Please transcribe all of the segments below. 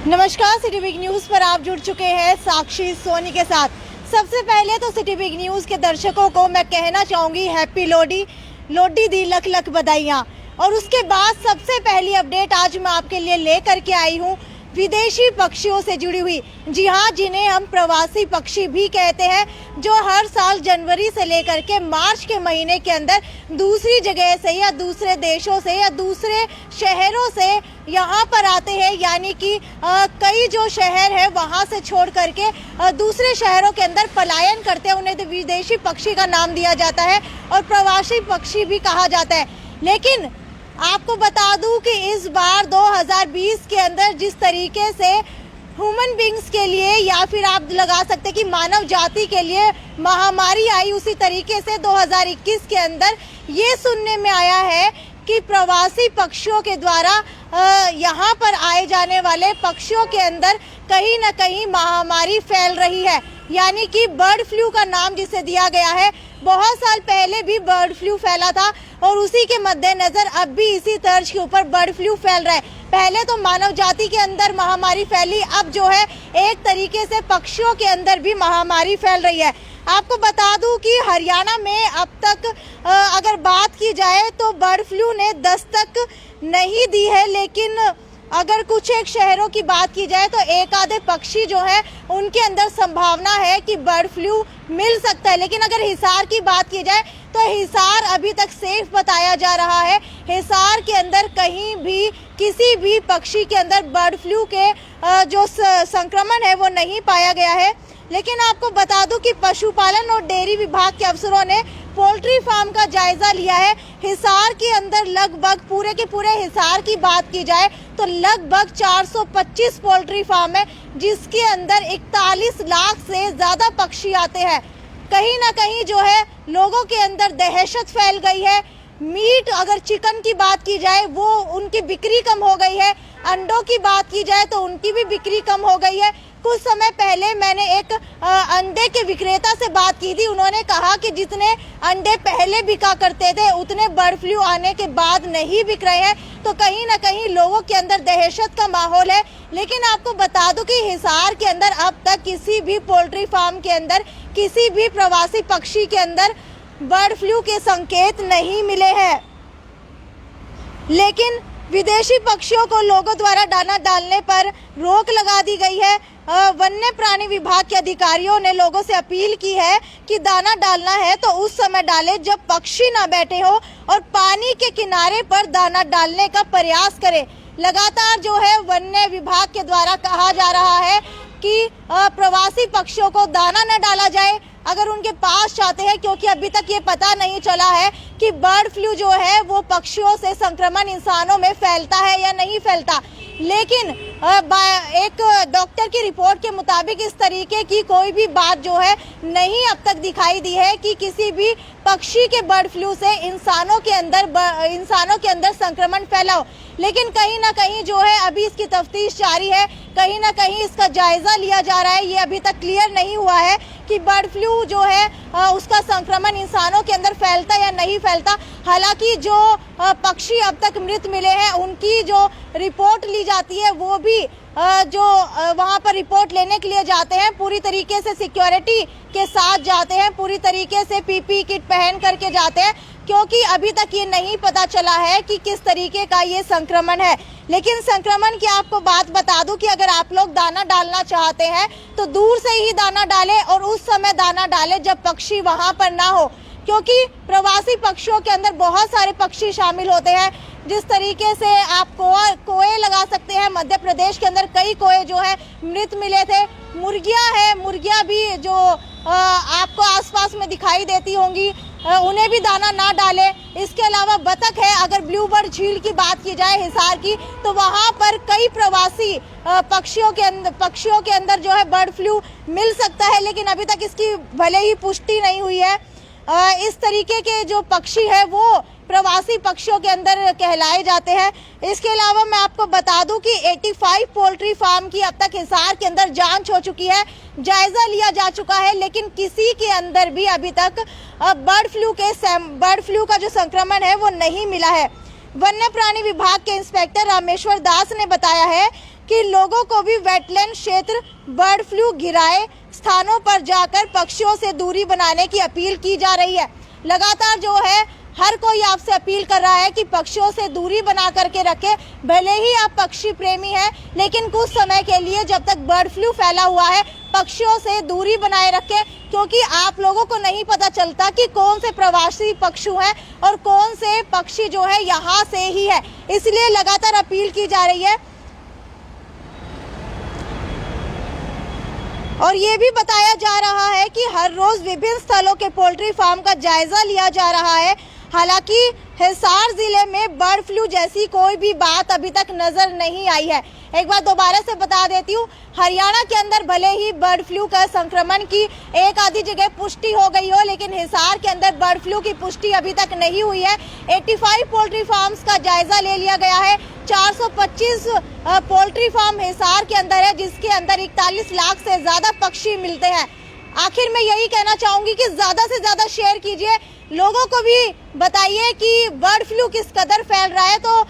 नमस्कार, city big news पर आप जुड़ चुके हैं साक्षी सोनी के साथ। सबसे पहले तो सिटी बिग न्यूज के दर्शकों को मैं कहना चाहूंगी हैप्पी लोडी दी लख लख बधाइयाँ। और उसके बाद सबसे पहली अपडेट आज मैं आपके लिए लेकर के आई हूँ विदेशी पक्षियों से जुड़ी हुई। जी हाँ, जिन्हें हम प्रवासी पक्षी भी कहते हैं, जो हर साल जनवरी से लेकर के मार्च के महीने के अंदर दूसरी जगह से या दूसरे देशों से या दूसरे शहरों से यहाँ पर आते हैं। यानी कि कई जो शहर है वहाँ से छोड़ करके दूसरे शहरों के अंदर पलायन करते हैं। उन्हें विदेशी पक्षी का नाम दिया जाता है और प्रवासी पक्षी भी कहा जाता है। लेकिन आपको बता दूं कि इस बार 2020 के अंदर जिस तरीके से ह्यूमन बींग्स के लिए या फिर आप लगा सकते हैं कि मानव जाति के लिए महामारी आई, उसी तरीके से 2021 के अंदर ये सुनने में आया है कि प्रवासी पक्षियों के द्वारा यहाँ पर आए जाने वाले पक्षियों के अंदर कहीं ना कहीं महामारी फैल रही है। यानी कि बर्ड फ्लू का नाम जिसे दिया गया है। बहुत साल पहले भी बर्ड फ्लू फैला था और उसी के मद्देनजर अब भी इसी तर्ज के ऊपर बर्ड फ्लू फैल रहा है। पहले तो मानव जाति के अंदर महामारी फैली, अब जो है एक तरीके से पक्षियों के अंदर भी महामारी फैल रही है। आपको बता दूं कि हरियाणा में अब तक अगर बात की जाए तो बर्ड फ्लू ने दस्तक नहीं दी है, लेकिन अगर कुछ एक शहरों की बात की जाए तो एक आधे पक्षी जो है उनके अंदर संभावना है कि बर्ड फ्लू मिल सकता है। लेकिन अगर हिसार की बात की जाए तो हिसार अभी तक सेफ बताया जा रहा है। हिसार के अंदर कहीं भी किसी भी पक्षी के अंदर बर्ड फ्लू के जो संक्रमण है वो नहीं पाया गया है। लेकिन आपको बता दूं कि पशुपालन और डेयरी विभाग के अफसरों ने पोल्ट्री फार्म का जायजा लिया है। हिसार के अंदर लगभग पूरे के पूरे हिसार की बात की जाए तो लगभग 425 पोल्ट्री फार्म है, जिसके अंदर 41 लाख से ज्यादा पक्षी आते हैं। कहीं ना कहीं जो है लोगों के अंदर दहशत फैल गई है। मीट, अगर चिकन की बात की जाए वो उनकी बिक्री कम हो गई है। अंडों की बात की जाए तो उनकी भी बिक्री कम हो गई है। कुछ समय पहले मैंने एक अंडे के विक्रेता से बात की थी। उन्होंने कहा कि जितने अंडे पहले बिका करते थे उतने बर्ड फ्लू आने के बाद नहीं बिक रहे हैं। तो कहीं ना कहीं लोगों के अंदर दहशत का माहौल है। लेकिन आपको बता दूं कि हिसार के अंदर अब तक किसी भी पोल्ट्री फार्म के अंदर किसी भी प्रवासी पक्षी के अंदर बर्ड फ्लू के संकेत नहीं मिले हैं। लेकिन विदेशी पक्षियों को लोगों द्वारा दाना डालने पर रोक लगा दी गई है। वन्य प्राणी विभाग के अधिकारियों ने लोगों से अपील की है कि दाना डालना है तो उस समय डालें जब पक्षी ना बैठे हो और पानी के किनारे पर दाना डालने का प्रयास करें। लगातार जो है वन्य विभाग के द्वारा कहा जा रहा है कि प्रवासी पक्षियों को दाना न डाला जाए अगर उनके पास चाहते हैं, क्योंकि अभी तक ये पता नहीं चला है कि बर्ड फ्लू जो है वो पक्षियों से संक्रमण इंसानों में फैलता है या नहीं फैलता। लेकिन एक डॉक्टर की रिपोर्ट के मुताबिक इस तरीके की कोई भी बात जो है नहीं अब तक दिखाई दी है कि किसी भी पक्षी के बर्ड फ्लू से इंसानों के अंदर संक्रमण फैला हो। लेकिन कहीं ना कहीं जो है अभी इसकी तफ्तीश जारी है, कहीं ना कहीं इसका जायजा लिया जा रहा है। ये अभी तक क्लियर नहीं हुआ है कि बर्ड फ्लू जो है उसका संक्रमण इंसानों के अंदर फैलता या नहीं फैलता। हालांकि जो पक्षी अब तक मृत मिले हैं उनकी जो रिपोर्ट ली जाती है वो भी जो वहां पर रिपोर्ट लेने के लिए जाते हैं पूरी तरीके से सिक्योरिटी के साथ जाते हैं, पूरी तरीके से पीपी किट पहन करके जाते हैं, क्योंकि अभी तक ये नहीं पता चला है कि किस तरीके का ये संक्रमण है। लेकिन संक्रमण की आपको बात बता दूं कि अगर आप लोग दाना डालना चाहते हैं तो दूर से ही दाना डालें और उस समय दाना डालें जब पक्षी वहां पर ना हो, क्योंकि प्रवासी पक्षियों के अंदर बहुत सारे पक्षी शामिल होते हैं। जिस तरीके से आप कोए लगा सकते हैं, मध्य प्रदेश के अंदर कई कोए जो है मृत मिले थे। मुर्गियां हैं, मुर्गियां भी जो आपको आसपास में दिखाई देती होंगी, उन्हें भी दाना ना डालें। इसके अलावा बतख है, अगर ब्लू बर्ड झील की बात की जाए हिसार की तो वहाँ पर कई प्रवासी पक्षियों के अंदर जो है बर्ड फ्लू मिल सकता है, लेकिन अभी तक इसकी भले ही पुष्टि नहीं हुई है। इस तरीके के जो पक्षी है वो प्रवासी पक्षियों के अंदर कहलाए जाते हैं। इसके अलावा मैं आपको बता दूं कि 85 पोल्ट्री फार्म की अब तक हिसार के अंदर जांच हो चुकी है, जायजा लिया जा चुका है, लेकिन किसी के अंदर भी अभी तक बर्ड फ्लू का जो संक्रमण है वो नहीं मिला है। वन्य प्राणी विभाग के इंस्पेक्टर रामेश्वर दास ने बताया है कि लोगों को भी वेटलैंड क्षेत्र बर्ड फ्लू घिराए स्थानों पर जाकर पक्षियों से दूरी बनाने की अपील की जा रही है। लगातार जो है हर कोई आपसे अपील कर रहा है कि पक्षियों से दूरी बना करके रखें। भले ही आप पक्षी प्रेमी हैं, लेकिन कुछ समय के लिए जब तक बर्ड फ्लू फैला हुआ है, पक्षियों से दूरी बनाए रखें, क्योंकि आप लोगों को नहीं पता चलता कि कौन से प्रवासी पक्षी हैं और कौन से पक्षी जो है यहाँ से ही है। इसलिए लगातार अपील की जा रही है। और ये भी बताया जा रहा है कि हर रोज विभिन्न स्थलों के पोल्ट्री फार्म का जायजा लिया जा रहा है। हालांकि हिसार जिले में बर्ड फ्लू जैसी कोई भी बात अभी तक नजर नहीं आई है। एक बार दोबारा से बता देती हूँ, हरियाणा के अंदर भले ही बर्ड फ्लू का संक्रमण की एक आधी जगह पुष्टि हो गई हो, लेकिन हिसार के अंदर बर्ड फ्लू की पुष्टि अभी तक नहीं हुई है। 85 पोल्ट्री फार्म्स का जायजा ले लिया गया है। 425 पोल्ट्री फार्म हिसार के अंदर है, जिसके अंदर 41 लाख से ज्यादा पक्षी मिलते हैं। आखिर मैं यही कहना चाहूंगी कि ज्यादा से ज्यादा शेयर कीजिए, लोगों को भी बताइए कि बर्ड फ्लू किस कदर फैल रहा है। तो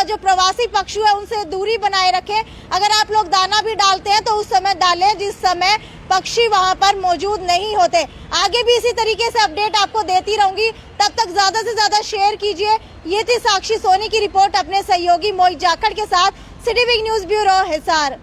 जो प्रवासी पक्षी है उनसे दूरी बनाए रखें। अगर आप लोग दाना भी डालते हैं तो उस समय डालें जिस समय पक्षी वहां पर मौजूद नहीं होते। आगे भी इसी तरीके से अपडेट आपको देती रहूंगी, तब तक ज्यादा से ज्यादा शेयर कीजिए। ये थी साक्षी सोनी की रिपोर्ट अपने सहयोगी मोहित जाखड़ के साथ, city big news bureau Hisar.